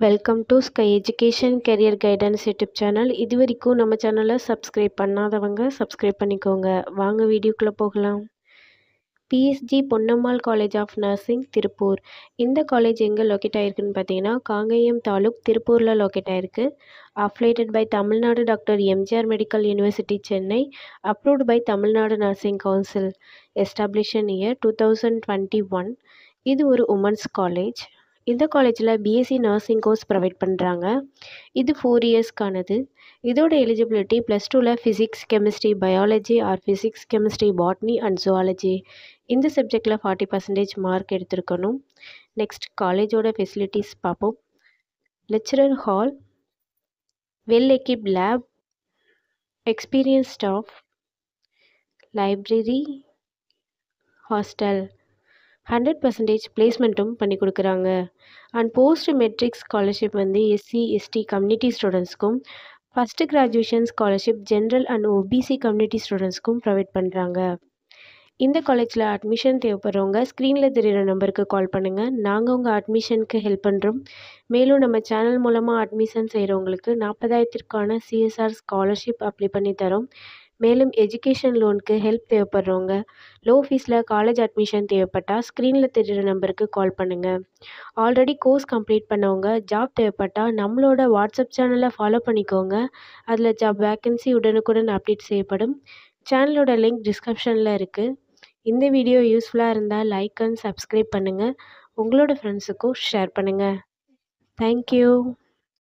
Welcome to sky education career guidance YouTube channel. இது வரைக்கும் நம்ம சேனலை சப்ஸ்கிரைப் பண்ணாதவங்க சப்ஸ்கிரைப் பண்ணிக்கோங்க. வாங்க வீடியோக்குள்ளே போகலாம். PSG Ponnammal college of nursing Tiruppur. இந்த காலேஜ் எங்கே லொக்கேட் ஆகிருக்குன்னு பார்த்தீங்கன்னா காங்கேயம் தாலுக் திருப்பூரில் லொக்கேட் ஆகிருக்கு. Affiliated by Tamil Nadu doctor MGR medical university Chennai. Approved by Tamil Nadu nursing council. Establishment year 2021. இது ஒரு உமன்ஸ் காலேஜ். இந்த காலேஜில் பிஎஸ்சி நர்சிங் கோர்ஸ் ப்ரொவைட் பண்ணுறாங்க. இது 4 இயர்ஸ்க்கானது. இதோட எலிஜிபிலிட்டி +2ல் physics chemistry biology or physics chemistry botany and zoology இந்த சப்ஜெக்டில் 40% மார்க் எடுத்திருக்கணும். நெக்ஸ்ட் காலேஜோட ஃபெசிலிட்டிஸ் பார்ப்போம். Lecturer hall, well equipped lab, experience staff, library, hostel, 100% பிளேஸ்மெண்ட்டும் பண்ணி கொடுக்குறாங்க. அண்ட் போஸ்ட் மெட்ரிக் ஸ்காலர்ஷிப் வந்து எஸ்சி எஸ்டி கம்யூனிட்டி ஸ்டூடெண்ட்ஸ்க்கும், first graduation scholarship general and OBC community ஸ்டூடெண்ட்ஸ்க்கும் ப்ரொவைட் பண்ணுறாங்க. இந்த காலேஜில் அட்மிஷன் தேவைப்படுறவங்க ஸ்க்ரீனில் தெரிகிற நம்பருக்கு கால் பண்ணுங்கள். நாங்கள் உங்கள் அட்மிஷனுக்கு ஹெல்ப் பண்ணுறோம். மேலும் நம்ம சேனல் மூலமாக அட்மிஷன் செய்கிறவங்களுக்கு 40,000க்கான சிஎஸ்ஆர் ஸ்காலர்ஷிப் அப்ளை பண்ணி தரோம். மேலும் எஜுகேஷன் லோனுக்கு ஹெல்ப் தேவைப்படுறவங்க லோ ஃபீஸில் காலேஜ் அட்மிஷன் தேவைப்பட்டால் ஸ்க்ரீனில் தெரிகிற நம்பருக்கு கால் பண்ணுங்கள். ஆல்ரெடி கோர்ஸ் கம்ப்ளீட் பண்ணவங்க ஜாப் தேவைப்பட்டால் நம்மளோட வாட்ஸ்அப் சேனலை ஃபாலோ பண்ணிக்கோங்க. அதில் ஜாப் வேக்கன்சி உடனுக்குடன் அப்டேட் செய்யப்படும். சேனலோட லிங்க் டிஸ்கிரிப்ஷனில் இருக்குது. இந்த வீடியோ யூஸ்ஃபுல்லாக இருந்தால் லைக் அண்ட் சப்ஸ்கிரைப் பண்ணுங்கள். உங்களோட ஃப்ரெண்ட்ஸுக்கும் ஷேர் பண்ணுங்கள். தேங்க்யூ.